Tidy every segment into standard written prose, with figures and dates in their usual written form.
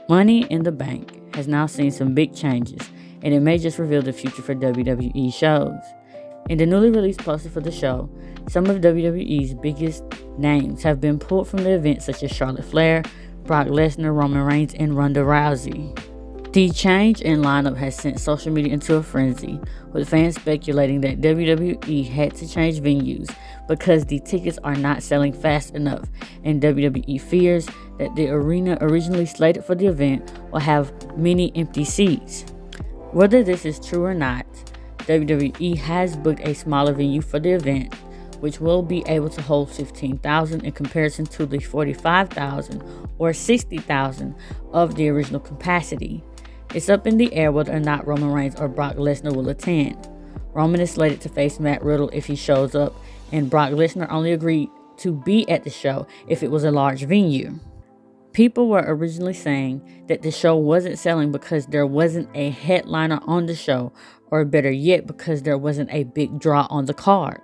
Money in the Bank has now seen some big changes, and it may just reveal the future for WWE shows. In the newly released poster for the show, some of WWE's biggest names have been pulled from the event, such as Charlotte Flair, Brock Lesnar, Roman Reigns, and Ronda Rousey. The change in lineup has sent social media into a frenzy, with fans speculating that WWE had to change venues because the tickets are not selling fast enough, and WWE fears that the arena originally slated for the event will have many empty seats. Whether this is true or not, WWE has booked a smaller venue for the event, which will be able to hold 15,000 in comparison to the 45,000 or 60,000 of the original capacity. It's up in the air whether or not Roman Reigns or Brock Lesnar will attend. Roman is slated to face Matt Riddle if he shows up, and Brock Lesnar only agreed to be at the show if it was a large venue. People were originally saying that the show wasn't selling because there wasn't a headliner on the show, or better yet, because there wasn't a big draw on the card.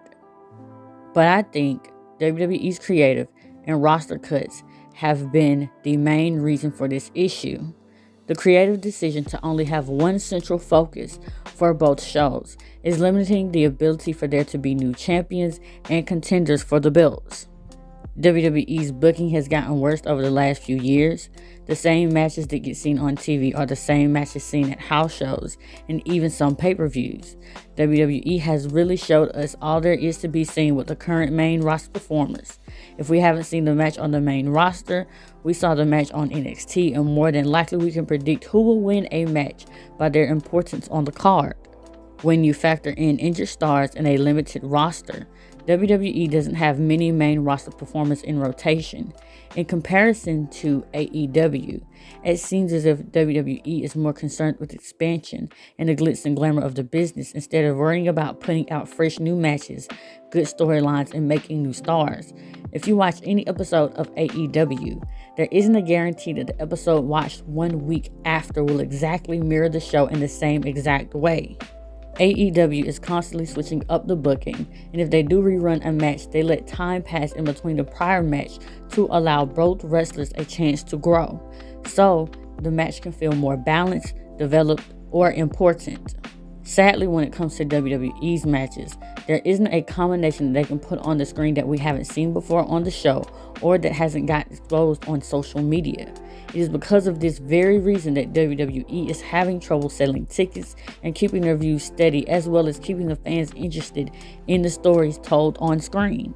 But I think WWE's creative and roster cuts have been the main reason for this issue. The creative decision to only have one central focus for both shows is limiting the ability for there to be new champions and contenders for the belts. WWE's booking has gotten worse over the last few years. The same matches that get seen on TV are the same matches seen at house shows and even some pay-per-views. WWE has really showed us all there is to be seen with the current main roster performers. If we haven't seen the match on the main roster, we saw the match on NXT, and more than likely we can predict who will win a match by their importance on the card. When you factor in injured stars and a limited roster, WWE doesn't have many main roster performers in rotation. In comparison to AEW, it seems as if WWE is more concerned with expansion and the glitz and glamour of the business instead of worrying about putting out fresh new matches, good storylines, and making new stars. If you watch any episode of AEW, there isn't a guarantee that the episode watched 1 week after will exactly mirror the show in the same exact way. AEW is constantly switching up the booking, and if they do rerun a match, they let time pass in between the prior match to allow both wrestlers a chance to grow, so the match can feel more balanced, developed, or important. Sadly, when it comes to WWE's matches, there isn't a combination that they can put on the screen that we haven't seen before on the show or that hasn't got exposed on social media. It is because of this very reason that WWE is having trouble selling tickets and keeping their views steady, as well as keeping the fans interested in the stories told on screen.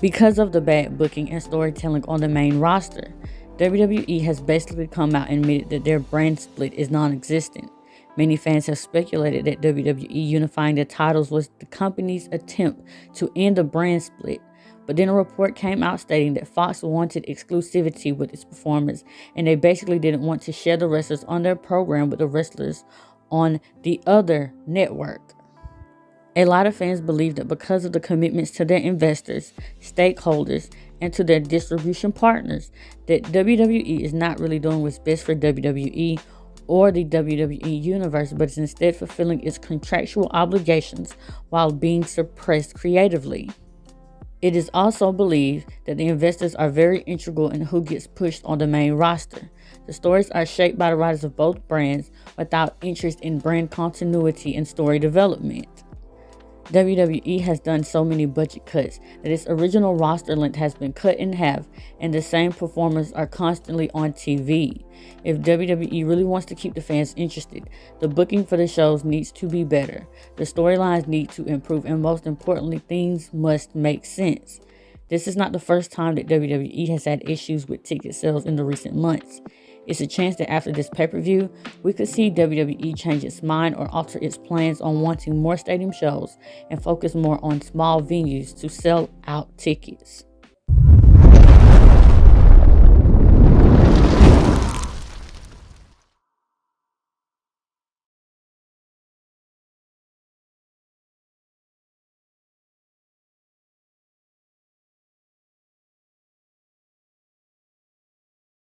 Because of the bad booking and storytelling on the main roster, WWE has basically come out and admitted that their brand split is non-existent. Many fans have speculated that WWE unifying the titles was the company's attempt to end the brand split, but then a report came out stating that Fox wanted exclusivity with its performers, and they basically didn't want to share the wrestlers on their program with the wrestlers on the other network. A lot of fans believe that because of the commitments to their investors, stakeholders, and to their distribution partners, that WWE is not really doing what's best for WWE or the WWE universe, but is instead fulfilling its contractual obligations while being suppressed creatively. It is also believed that the investors are very integral in who gets pushed on the main roster. The stories are shaped by the writers of both brands without interest in brand continuity and story development. WWE has done so many budget cuts that its original roster length has been cut in half, and the same performers are constantly on TV. If WWE really wants to keep the fans interested, the booking for the shows needs to be better, the storylines need to improve, and most importantly, things must make sense. This is not the first time that WWE has had issues with ticket sales in the recent months. It's a chance that after this pay-per-view, we could see WWE change its mind or alter its plans on wanting more stadium shows and focus more on small venues to sell out tickets.